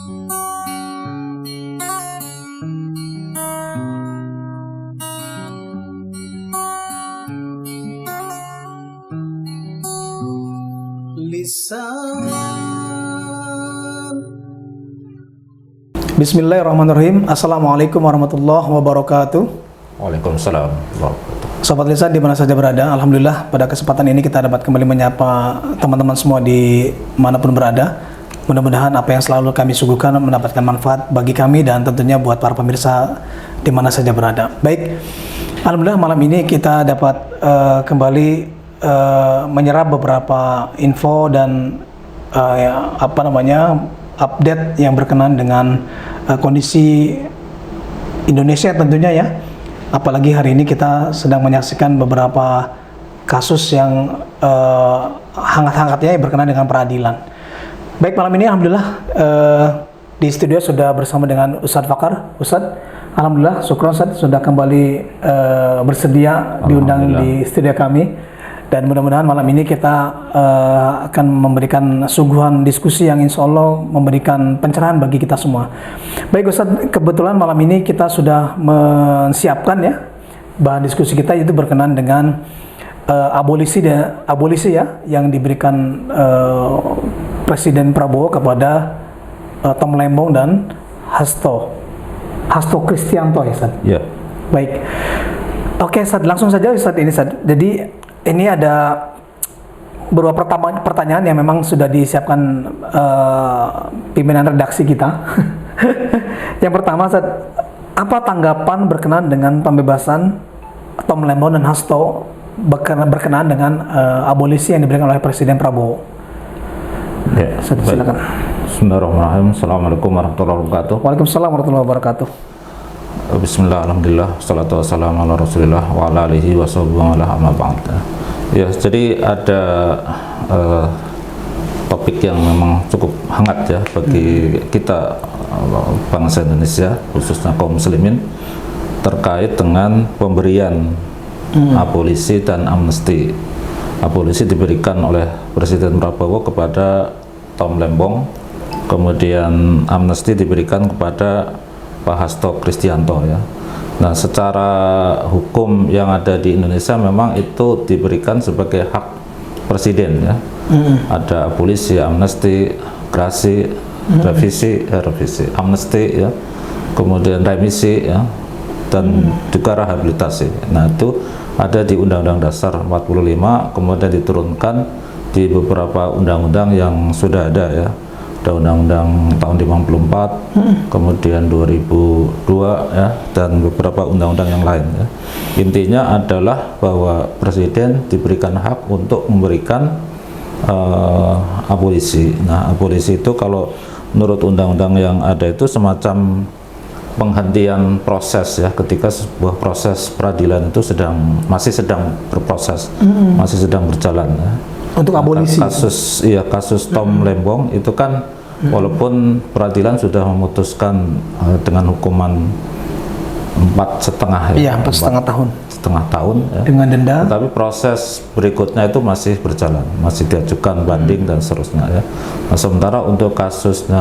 Bismillahirrahmanirrahim. Assalamualaikum warahmatullahi wabarakatuh. Waalaikumsalam. Sobat Lisan di mana saja berada, alhamdulillah pada kesempatan ini kita dapat kembali menyapa teman-teman semua di manapun berada. Mudah-mudahan apa yang selalu kami suguhkan mendapatkan manfaat bagi kami dan tentunya buat para pemirsa di mana saja berada. Baik, alhamdulillah malam ini kita dapat kembali menyerap beberapa info dan update yang berkenaan dengan kondisi Indonesia tentunya ya. Apalagi hari ini kita sedang menyaksikan beberapa kasus yang hangat-hangatnya berkenaan dengan peradilan. Baik, malam ini alhamdulillah di studio sudah bersama dengan Ustadz Fakar. Ustadz, alhamdulillah syukur Ustadz sudah kembali bersedia diundang di studio kami. Dan mudah-mudahan malam ini kita akan memberikan suguhan diskusi yang insya Allah memberikan pencerahan bagi kita semua. Baik Ustadz, kebetulan malam ini kita sudah menyiapkan ya bahan diskusi kita, itu berkenaan dengan abolisi ya yang diberikan Presiden Prabowo kepada Tom Lembong dan Hasto Kristianto ya Ustadz? Ya. Baik. Oke Ustadz, langsung saja Ustadz ini Ustadz. Jadi ini ada beberapa pertanyaan yang memang sudah disiapkan pimpinan redaksi kita. Yang pertama, apa tanggapan berkenaan dengan pembebasan Tom Lembong dan Hasto berkenaan dengan abolisi yang diberikan oleh Presiden Prabowo? Ya, silakan. Bismillahirrahmanirrahim. Assalamualaikum warahmatullahi wabarakatuh. Waalaikumsalam warahmatullahi wabarakatuh. Bismillah, alhamdulillah, salatu wassalamu ala rasulillah wa ala alihi wa sahbihi wa ala amma ba'd. Ya, jadi ada topik yang memang cukup hangat ya bagi kita bangsa Indonesia, khususnya kaum muslimin, terkait dengan pemberian abolisi dan amnesti. Abolisi diberikan oleh Presiden Prabowo kepada Tom Lembong, kemudian amnesti diberikan kepada Pak Hasto Kristianto ya. Nah, secara hukum yang ada di Indonesia memang itu diberikan sebagai hak presiden ya. Ada abolisi, amnesti, grasi, revisi, amnesti ya, kemudian remisi ya, dan juga rehabilitasi. Nah, itu ada di Undang-Undang Dasar 45, kemudian diturunkan di beberapa undang-undang yang sudah ada ya. Ada Undang-Undang tahun 54, kemudian 2002 ya, dan beberapa undang-undang yang lain ya. Intinya adalah bahwa presiden diberikan hak untuk memberikan abolisi. Nah, abolisi itu kalau menurut undang-undang yang ada itu semacam penghentian proses ya, ketika sebuah proses peradilan itu masih sedang berproses, masih sedang berjalan ya. Untuk abolisi. Kasus Tom Lembong itu kan walaupun peradilan sudah memutuskan dengan hukuman 4,5 ya, 4,5 tahun ya, dengan denda, tapi proses berikutnya itu masih berjalan, masih diajukan banding dan seterusnya ya. Nah, sementara untuk kasusnya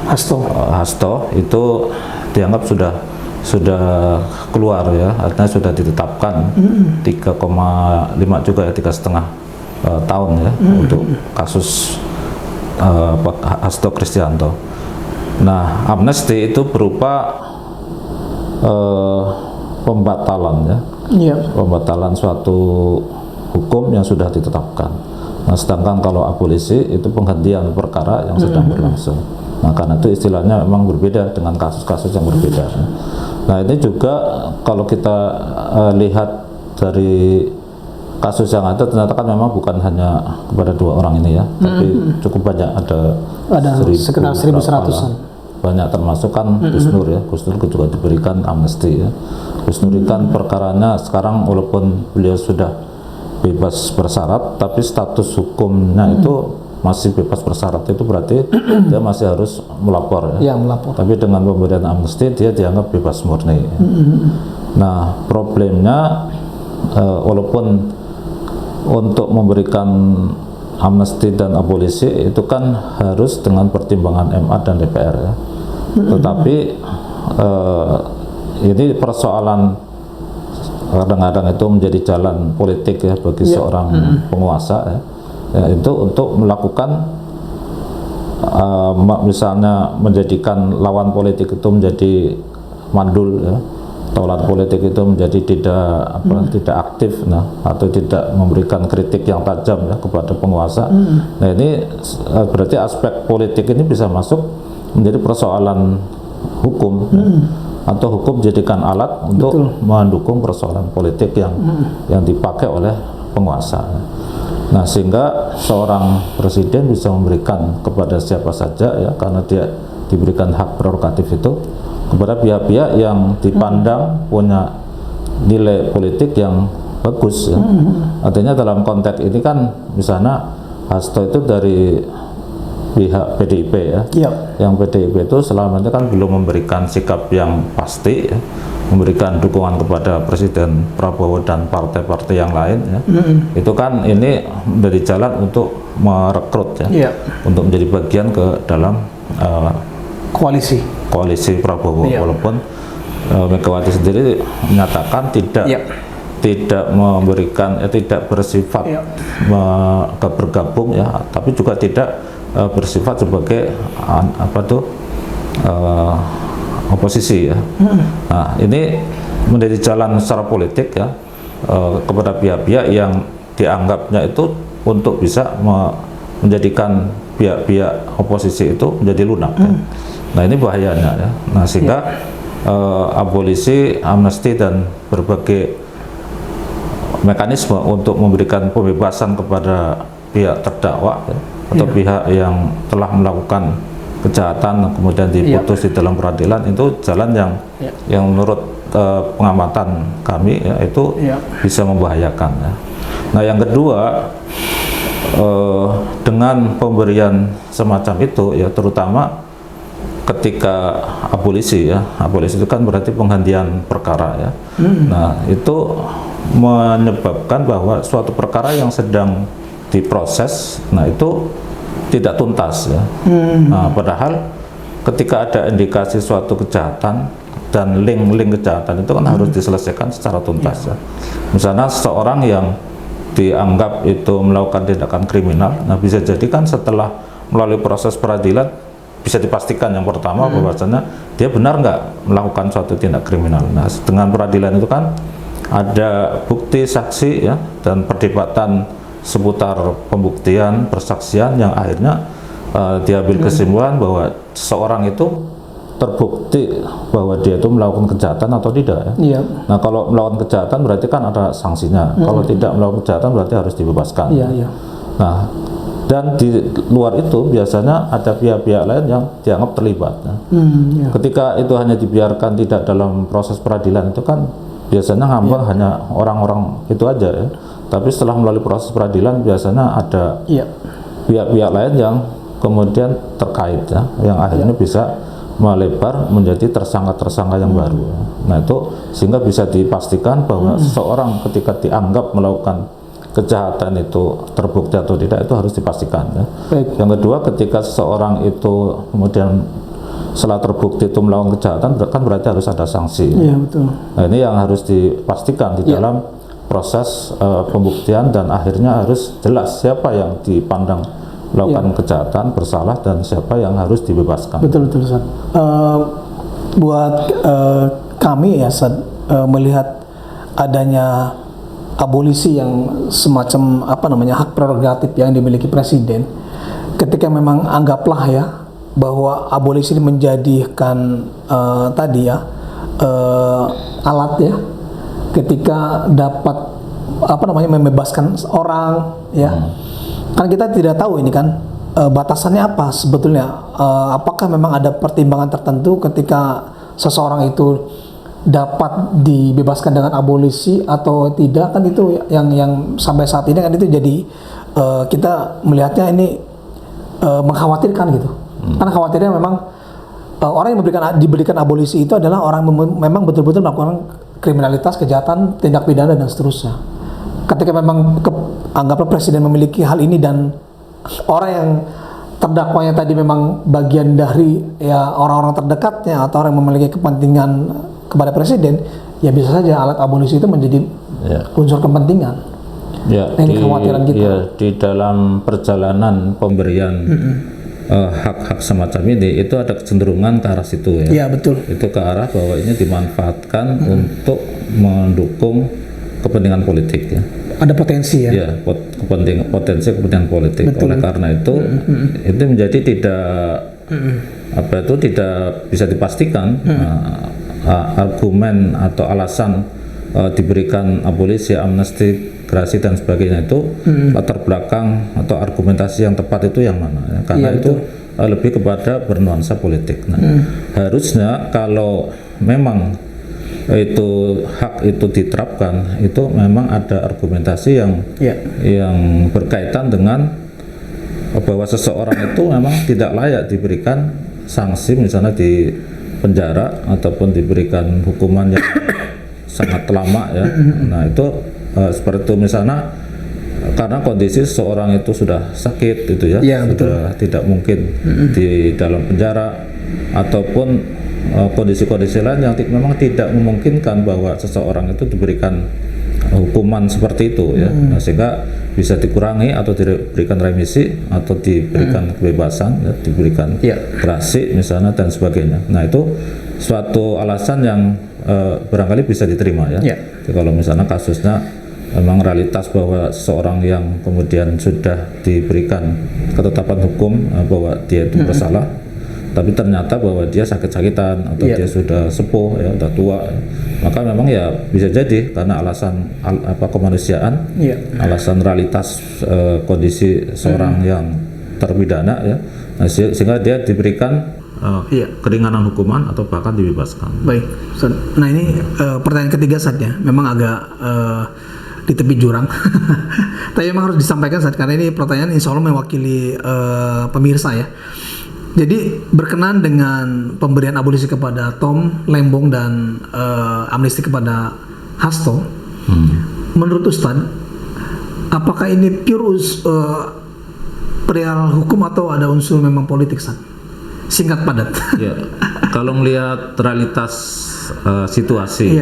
Hasto itu dianggap sudah keluar ya, artinya sudah ditetapkan 3,5 juga ya, 3,5 tahun ya untuk kasus Hasto Kristianto. Nah, amnesti itu berupa pembatalan ya, pembatalan suatu hukum yang sudah ditetapkan. Nah, sedangkan kalau abolisi itu penghentian perkara yang sedang berlangsung. Nah, karena itu istilahnya memang berbeda dengan kasus-kasus yang berbeda. Nah, ini juga kalau kita lihat dari kasus yang ada, ternyata kan memang bukan hanya kepada 2 orang ini ya, tapi cukup banyak, ada sekitar 1.100-an. Banyak, termasuk kan Gus Nur ya. Gus Nur juga diberikan amnesti ya. Gus Nur kan perkaranya sekarang walaupun beliau sudah bebas bersyarat, tapi status hukumnya itu masih bebas bersyarat, itu berarti dia masih harus melapor ya. Melapor. Tapi dengan pemberian amnesti dia dianggap bebas murni ya. Nah, problemnya walaupun untuk memberikan amnesti dan abolisi itu kan harus dengan pertimbangan MA dan DPR ya. Tetapi ini persoalan kadang-kadang itu menjadi jalan politik ya bagi seorang penguasa ya. Ya, itu untuk melakukan misalnya menjadikan lawan politik itu menjadi mandul ya, atau lawan politik itu menjadi tidak aktif atau tidak memberikan kritik yang tajam ya kepada penguasa. Nah ini berarti aspek politik ini bisa masuk menjadi persoalan hukum ya, atau hukum jadikan alat untuk mendukung persoalan politik yang dipakai oleh penguasa ya. Nah sehingga seorang presiden bisa memberikan kepada siapa saja ya, karena dia diberikan hak prerogatif itu kepada pihak-pihak yang dipandang punya nilai politik yang bagus ya. Artinya dalam konteks ini kan misalnya Hasto itu dari pihak PDIP ya, yang PDIP itu selama ini kan belum memberikan sikap yang pasti ya, memberikan dukungan kepada Presiden Prabowo dan partai-partai yang lain ya. Itu kan ini dari jalan untuk merekrut ya, untuk menjadi bagian ke dalam koalisi Prabowo. Walaupun Megawati sendiri menyatakan tidak memberikan tidak bersifat bergabung ya, tapi juga tidak bersifat sebagai oposisi ya. Nah ini menjadi jalan secara politik ya kepada pihak-pihak yang dianggapnya itu untuk bisa menjadikan pihak-pihak oposisi itu menjadi lunak ya. Nah ini bahayanya ya. Nah sehingga abolisi, amnesti dan berbagai mekanisme untuk memberikan pembebasan kepada pihak terdakwa ya, atau pihak yang telah melakukan kejahatan kemudian diputus di dalam peradilan, itu jalan yang menurut pengamatan kami ya, itu bisa membahayakan ya. Nah yang kedua, dengan pemberian semacam itu ya, terutama ketika abolisi ya, abolisi itu kan berarti penghentian perkara ya. Nah itu menyebabkan bahwa suatu perkara yang sedang diproses, nah itu tidak tuntas ya. Nah, padahal ketika ada indikasi suatu kejahatan dan link-link kejahatan itu kan harus diselesaikan secara tuntas ya. Misalnya seseorang yang dianggap itu melakukan tindakan kriminal, nah bisa jadi kan setelah melalui proses peradilan bisa dipastikan yang pertama bahwasanya dia benar nggak melakukan suatu tindak kriminal. Nah dengan peradilan itu kan ada bukti, saksi ya, dan perdebatan seputar pembuktian, persaksian yang akhirnya diambil kesimpulan bahwa seseorang itu terbukti bahwa dia itu melakukan kejahatan atau tidak ya. Nah kalau melakukan kejahatan berarti kan ada sanksinya, kalau tidak melakukan kejahatan berarti harus dibebaskan. Nah dan di luar itu biasanya ada pihak-pihak lain yang dianggap terlibat ya. Ketika itu hanya dibiarkan tidak dalam proses peradilan itu kan biasanya ngambang hanya orang-orang itu aja ya. Tapi setelah melalui proses peradilan biasanya ada pihak-pihak lain yang kemudian terkait ya, yang akhirnya bisa melebar menjadi tersangka-tersangka yang baru ya. Nah itu sehingga bisa dipastikan bahwa seseorang ketika dianggap melakukan kejahatan itu terbukti atau tidak, itu harus dipastikan ya. Yang kedua, ketika seseorang itu kemudian setelah terbukti itu melakukan kejahatan kan berarti harus ada sanksi ya. Nah ini yang harus dipastikan di dalam proses pembuktian, dan akhirnya harus jelas siapa yang dipandang melakukan kejahatan bersalah dan siapa yang harus dibebaskan. Betul Ustaz. Buat kami ya melihat adanya abolisi yang semacam hak prerogatif yang dimiliki presiden, ketika memang anggaplah ya bahwa abolisi ini menjadikan alat ya, ketika dapat membebaskan orang ya. Kan kita tidak tahu ini kan batasannya apa sebetulnya, apakah memang ada pertimbangan tertentu ketika seseorang itu dapat dibebaskan dengan abolisi atau tidak, kan itu yang sampai saat ini kan itu jadi kita melihatnya ini mengkhawatirkan gitu. Karena khawatirnya memang orang yang diberikan abolisi itu adalah orang memang betul-betul melakukan kriminalitas, kejahatan, tindak pidana dan seterusnya. Ketika memang anggaplah presiden memiliki hal ini dan orang yang terdakwanya tadi memang bagian dari ya orang-orang terdekatnya atau orang yang memiliki kepentingan kepada presiden, ya bisa saja alat abolisi itu menjadi unsur kepentingan. Ya, nah, ini kekhawatiran kita. Ya, di dalam perjalanan pemberian hak-hak semacam ini itu ada kecenderungan ke arah situ ya. Iya, betul. Itu ke arah bahwa ini dimanfaatkan untuk mendukung kepentingan politik ya. Ada potensi ya. Ya, potensi kepentingan politik. Betul. Oleh karena itu menjadi tidak tidak bisa dipastikan argumen atau alasan diberikan abolisi, amnesti, gerasi dan sebagainya itu latar belakang atau argumentasi yang tepat itu yang mana ya? Karena itu lebih kepada bernuansa politik. Nah, harusnya kalau memang itu hak itu diterapkan, itu memang ada argumentasi yang berkaitan dengan bahwa seseorang itu memang tidak layak diberikan sanksi, misalnya di penjara ataupun diberikan hukuman yang sangat lama ya. Nah, itu seperti itu misalnya karena kondisi seseorang itu sudah sakit gitu ya, sudah tidak mungkin di dalam penjara, ataupun kondisi-kondisi lain yang memang tidak memungkinkan bahwa seseorang itu diberikan hukuman seperti itu ya. Nah, sehingga bisa dikurangi atau diberikan remisi atau diberikan kebebasan ya, diberikan gerasi misalnya dan sebagainya. Nah, itu suatu alasan yang barangkali bisa diterima ya. Jadi, kalau misalnya kasusnya memang realitas bahwa seseorang yang kemudian sudah diberikan ketetapan hukum bahwa dia itu bersalah, tapi ternyata bahwa dia sakit-sakitan atau dia sudah sepuh ya, sudah tua, maka memang ya bisa jadi karena alasan kemanusiaan, alasan realitas kondisi seorang yang terpidana ya, nah, sehingga dia diberikan keringanan hukuman atau bahkan dibebaskan. Baik, nah ini pertanyaan ketiga saatnya memang agak di tepi jurang, tapi memang harus disampaikan saat karena ini pertanyaan insya Allah mewakili pemirsa ya. Jadi berkenaan dengan pemberian abolisi kepada Tom Lembong dan amnesti kepada Hasto, menurut Ustadz, apakah ini pure perihal hukum atau ada unsur memang politik, Ustadz? Singkat padat. Ya, kalau melihat realitas situasi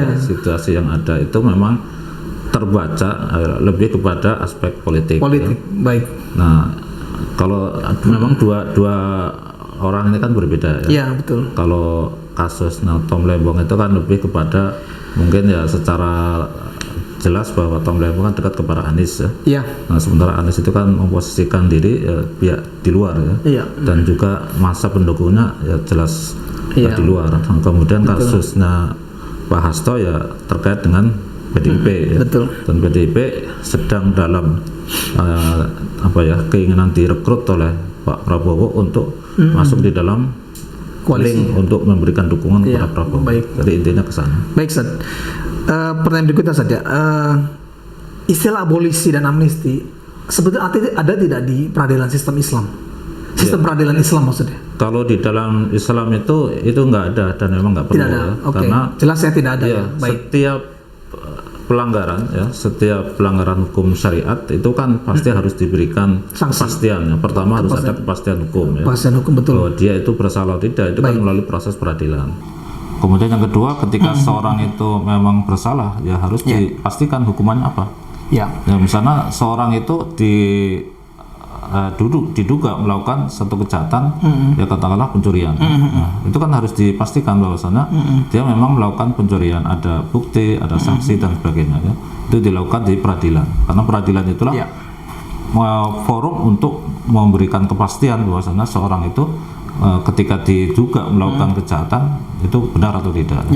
yang ada itu memang terbaca lebih kepada aspek politik. Politik, ya. Baik. Nah, kalau memang dua orang ini kan berbeda ya. Iya, betul. Kalau kasus Tom Lembong itu kan lebih kepada mungkin ya secara jelas bahwa Tom Lembong kan dekat kepada Anies ya. Iya. Nah, sementara Anies itu kan memposisikan diri pihak di luar ya. Iya. Dan juga masa pendukungnya ya jelas di luar. Nah, kemudian kasusnya Pak Hasto ya terkait dengan PDIP ya. Betul. Dan PDIP sedang dalam keinginan direkrut oleh Pak Prabowo untuk masuk di dalam koalisi untuk memberikan dukungan kepada Prabowo. Baik. Jadi intinya ke sana. Baik, Ustaz. Pertanyaan berikutnya saja. Istilah abolisi dan amnesti sebetulnya ada tidak di peradilan sistem Islam? Sistem peradilan Islam maksudnya? Kalau di dalam Islam itu nggak ada dan memang nggak perlu. Tidak ada. Ya. Karena jelas saya tidak ada. Ya, baik. Setiap pelanggaran hukum syariat itu kan pasti harus diberikan kepastian. Yang pertama harus ada kepastian hukum ya. Kepastian hukum, betul. Bahwa dia itu bersalah atau tidak itu kan melalui proses peradilan. Kemudian yang kedua, ketika seorang itu memang bersalah ya harus dipastikan hukumannya apa. Ya, misalnya seorang itu diduga melakukan satu kejahatan, ya katakanlah pencurian. Nah, itu kan harus dipastikan bahwasannya dia memang melakukan pencurian, ada bukti, ada sanksi dan sebagainya ya. Itu dilakukan di peradilan. Karena peradilan itulah forum untuk memberikan kepastian bahwasannya seorang itu ketika diduga melakukan kejahatan itu benar atau tidak.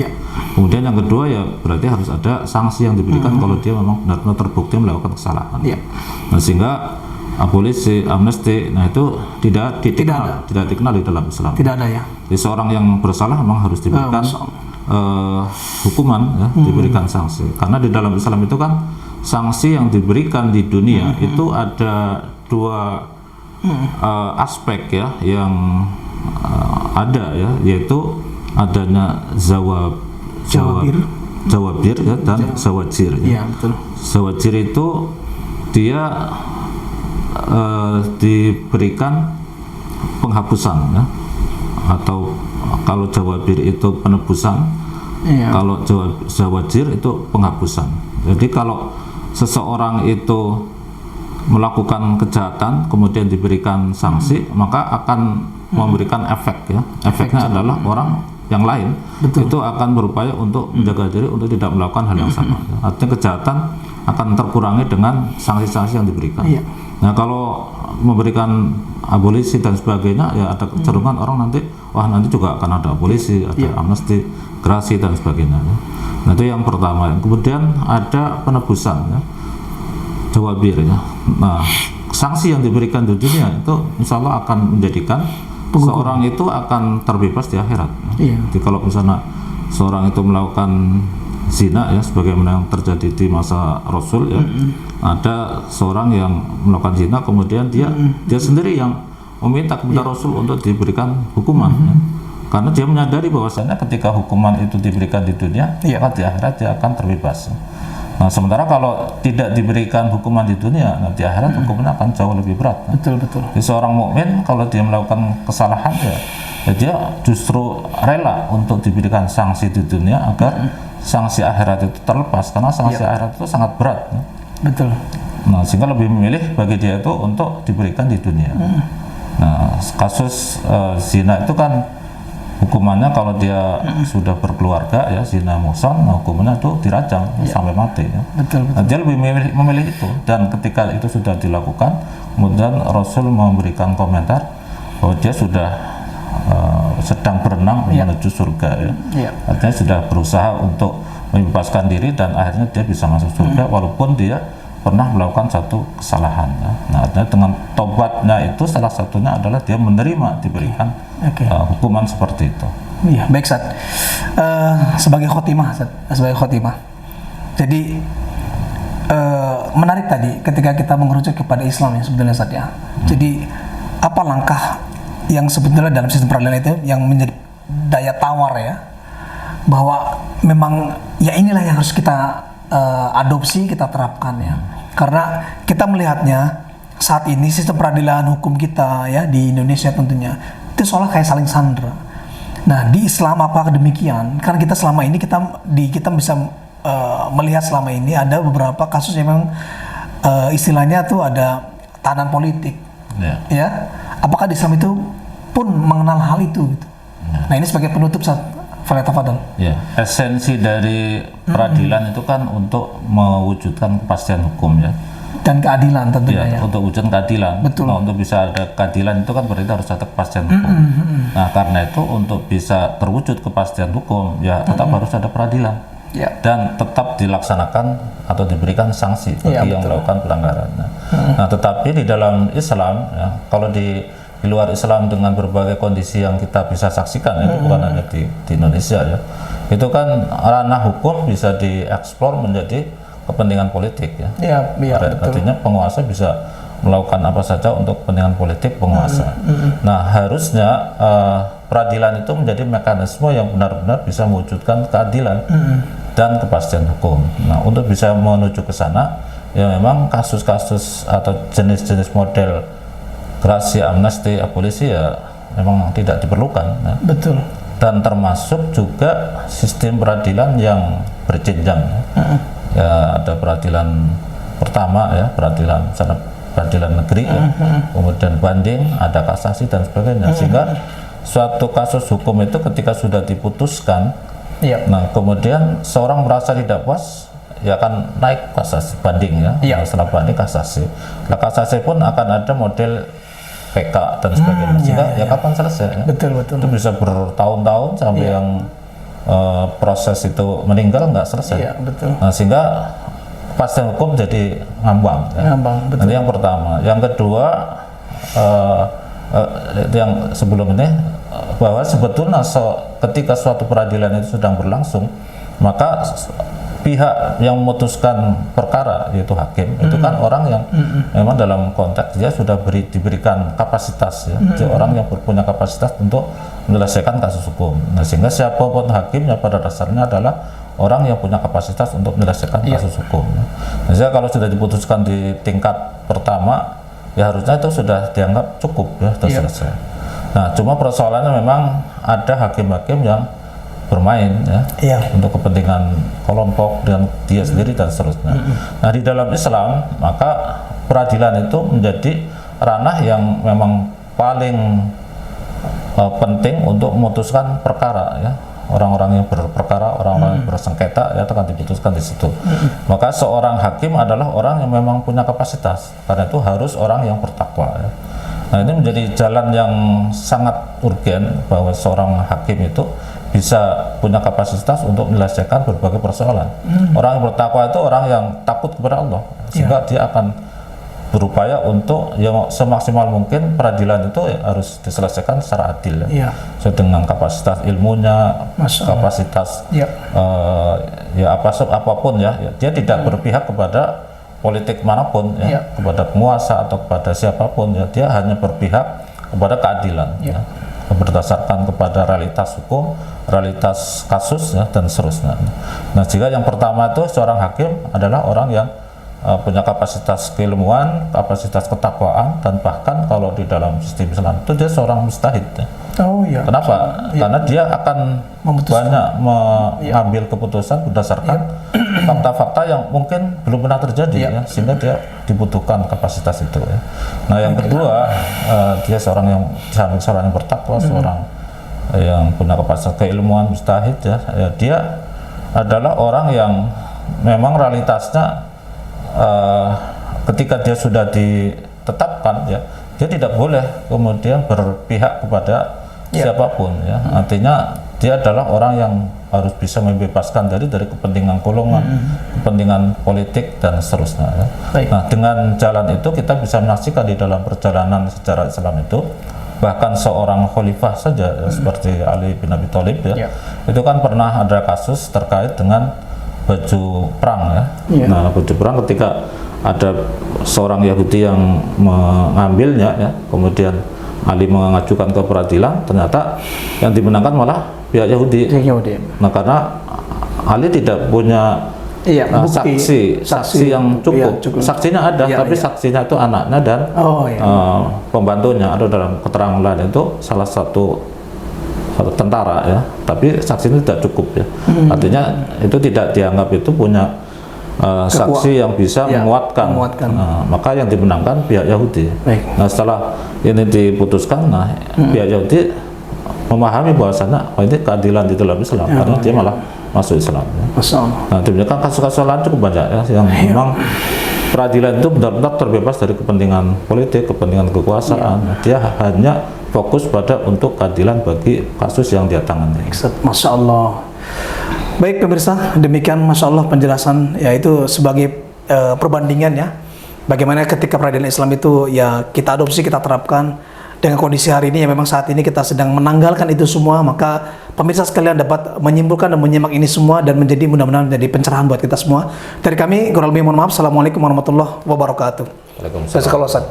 Kemudian yang kedua ya berarti harus ada sanksi yang diberikan kalau dia memang benar-benar terbukti melakukan kesalahan. Nah, sehingga abolisi, amnesti, nah itu tidak dikenal di dalam Islam. Tidak ada ya. Jadi seorang yang bersalah memang harus diberikan hukuman, ya, diberikan sanksi. Karena di dalam Islam itu kan sanksi yang diberikan di dunia itu ada dua aspek ya yang ada ya, yaitu adanya zawabir ya dan zawajir. Ya, betul. Zawajir itu dia diberikan penghapusan ya, atau kalau Jawabir itu penebusan, kalau Jawajir itu penghapusan. Jadi kalau seseorang itu melakukan kejahatan kemudian diberikan sanksi, maka akan memberikan efek ya. Efeknya adalah orang yang lain itu akan berupaya untuk menjaga diri untuk tidak melakukan hal yang sama. Artinya kejahatan akan terkurangi dengan sanksi-sanksi yang diberikan. Nah, kalau memberikan abolisi dan sebagainya, ya ada kecenderungan orang nanti, wah nanti juga akan ada abolisi, ada amnesti, gerasi dan sebagainya. Nah, itu yang pertama. Kemudian ada penebusan ya, Jawabir ya. Nah, sanksi yang diberikan di dunia itu insya Allah akan menjadikan seorang itu akan terbebas di akhirat. Jadi kalau misalnya seorang itu melakukan zina ya, sebagaimana yang terjadi di masa Rasul ya, ada seorang yang melakukan zina kemudian dia sendiri yang meminta kepada Rasul untuk diberikan hukuman ya. Karena dia menyadari bahwasanya ketika hukuman itu diberikan di dunia, maka di akhirat dia akan terbebas. Nah, sementara kalau tidak diberikan hukuman di dunia, nah di akhirat hukumannya akan jauh lebih berat. Betul. Jadi seorang mukmin kalau dia melakukan kesalahan ya dia justru rela untuk diberikan sanksi di dunia agar sanksi akhirat itu terlepas, karena sanksi akhirat itu sangat berat. Betul. Nah, sehingga lebih memilih bagi dia itu untuk diberikan di dunia. Nah, kasus zina itu kan hukumannya kalau dia sudah berkeluarga ya, zina muhsan, nah hukumannya itu dirajam sampai mati ya. Betul. Nah, dia lebih memilih itu, dan ketika itu sudah dilakukan kemudian Rasul memberikan komentar bahwa dia sudah sedang berenang menuju surga ya. Artinya sudah berusaha untuk membebaskan diri dan akhirnya dia bisa masuk surga walaupun dia pernah melakukan satu kesalahan ya. Nah, artinya dengan tobatnya itu salah satunya adalah dia menerima diberikan hukuman seperti itu. Iya, baik Ustaz. Sebagai khotimah, jadi menarik tadi ketika kita mengerucut kepada Islam ya sebetulnya Ustaz ya. Jadi apa langkah yang sebetulnya dalam sistem peradilan itu yang menjadi daya tawar ya, bahwa memang ya inilah yang harus kita adopsi, kita terapkan ya. Karena kita melihatnya saat ini sistem peradilan hukum kita ya di Indonesia tentunya itu seolah kayak saling sandera. Nah, di Islam apakah demikian? Karena kita selama ini kita bisa melihat selama ini ada beberapa kasus yang memang istilahnya tuh ada tahanan politik. Ya. Apakah di Islam itu pun mengenal hal itu gitu. Nah, ini sebagai penutup Fadal. Ya, esensi dari peradilan itu kan untuk mewujudkan kepastian hukum ya. Dan keadilan tentunya ya. Untuk wujud keadilan. Betul. Nah, untuk bisa ada keadilan itu kan berarti harus ada kepastian hukum. Nah, karena itu untuk bisa terwujud kepastian hukum ya tetap harus ada peradilan. Dan tetap dilaksanakan atau diberikan sanksi bagi yang melakukan pelanggaran. Nah, tetapi di dalam Islam ya, kalau di luar Islam dengan berbagai kondisi yang kita bisa saksikan itu bukan hanya di Indonesia ya, itu kan ranah hukum bisa dieksplor menjadi kepentingan politik ya. Artinya penguasa bisa melakukan apa saja untuk kepentingan politik penguasa. Nah, harusnya peradilan itu menjadi mekanisme yang benar-benar bisa mewujudkan keadilan dan kepastian hukum. Nah, untuk bisa menuju ke sana ya memang kasus-kasus atau jenis-jenis model gerasi, amnesti, abolisi ya memang tidak diperlukan ya. Betul. Dan termasuk juga sistem peradilan yang berjenjang ya, ada peradilan pertama ya, peradilan negeri ya, kemudian banding, ada kasasi dan sebagainya, sehingga suatu kasus hukum itu ketika sudah diputuskan nah kemudian seorang merasa tidak puas ya akan naik kasasi banding ya. Setelah banding kasasi, nah kasasi pun akan ada model PK dan sebagainya, sehingga kapan selesai ya? Betul. Itu bisa bertahun-tahun sampai yang proses itu meninggal nggak selesai. Nah, sehingga kepastian hukum jadi ngambang ya. Nanti yang pertama. Yang kedua yang sebelum ini bahwa sebetulnya ketika suatu peradilan itu sedang berlangsung, maka pihak yang memutuskan perkara yaitu hakim itu kan orang yang memang dalam konteks dia sudah diberikan kapasitas ya, jadi orang yang punya kapasitas untuk menyelesaikan kasus hukum. Nah, sehingga siapapun hakimnya pada dasarnya adalah orang yang punya kapasitas untuk menyelesaikan kasus hukum. Misalnya kalau sudah diputuskan di tingkat pertama, ya harusnya itu sudah dianggap cukup ya, sudah selesai. Nah, cuma persoalannya memang ada hakim-hakim yang bermain ya untuk kepentingan kelompok dan dia sendiri dan seterusnya. Nah, di dalam Islam maka peradilan itu menjadi ranah yang memang paling penting untuk memutuskan perkara ya. Orang-orang yang berperkara, orang-orang yang bersengketa ya akan diputuskan di situ. Maka seorang hakim adalah orang yang memang punya kapasitas. Karena itu harus orang yang bertakwa ya. Nah, ini menjadi jalan yang sangat urgen bahwa seorang hakim itu bisa punya kapasitas untuk menyelesaikan berbagai persoalan. Orang yang bertakwa itu orang yang takut kepada Allah, sehingga dia akan berupaya untuk yang semaksimal mungkin peradilan itu harus diselesaikan secara adil ya. Dengan kapasitas ilmunya, kapasitas ya apapun ya, dia tidak berpihak kepada politik manapun ya, kepada penguasa atau kepada siapapun ya, dia hanya berpihak kepada keadilan ya, berdasarkan kepada realitas hukum, realitas kasus ya, dan seterusnya. Nah, jika yang pertama itu seorang hakim adalah orang yang punya kapasitas keilmuan, kapasitas ketakwaan, dan bahkan kalau di dalam sistem Islam itu dia seorang mujtahid ya. Kenapa? Karena dia akan banyak mengambil keputusan berdasarkan fakta-fakta yang mungkin belum pernah terjadi ya, sehingga dia dibutuhkan kapasitas itu ya. Nah, yang kedua, dia seorang yang seorang yang bertakwa, seorang yang punya kapasitas keilmuan, mujtahid ya, dia adalah orang yang memang realitasnya ketika dia sudah ditetapkan ya, dia tidak boleh kemudian berpihak kepada siapapun ya. Artinya dia adalah orang yang harus bisa membebaskan dari kepentingan golongan, kepentingan politik dan seterusnya ya. Nah, dengan jalan itu kita bisa menyaksikan di dalam perjalanan sejarah Islam itu bahkan seorang khalifah saja ya, seperti Ali bin Abi Thalib ya, itu kan pernah ada kasus terkait dengan baju perang ya. Nah, baju perang ketika ada seorang Yahudi yang mengambilnya ya, kemudian Ali mengajukan ke peradilan, ternyata yang dimenangkan malah pihak Yahudi. Nah, karena Ali tidak punya saksi yang cukup. Saksinya ada, tapi saksinya itu anaknya dan pembantunya. Ada dalam keterangan lain itu salah satu tentara ya, tapi saksi itu tidak cukup ya. Artinya itu tidak dianggap itu punya saksi yang bisa menguatkan. Maka yang dimenangkan pihak Yahudi. Nah, setelah ini diputuskan, nah pihak Yahudi memahami bahwasanya ini keadilan di dalam Islam, karena dia malah masuk Islam ya. Nah, demikian kasus-kasus lain cukup banyak ya, yang memang peradilan itu benar-benar terbebas dari kepentingan politik, kepentingan kekuasaan. Dia hanya fokus pada untuk keadilan bagi kasus yang dia tangani. Masya Allah. Baik pemirsa, demikian Masya Allah penjelasan yaitu sebagai perbandingan ya, bagaimana ketika peradilan Islam itu ya kita adopsi, kita terapkan dengan kondisi hari ini, ya memang saat ini kita sedang menanggalkan itu semua. Maka pemirsa sekalian dapat menyimpulkan dan menyimak ini semua dan menjadi mudah-mudahan menjadi pencerahan buat kita semua. Dari kami, kurang lebih mohon maaf. Assalamualaikum warahmatullahi wabarakatuh. Waalaikumsalam.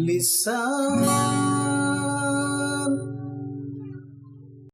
Lisa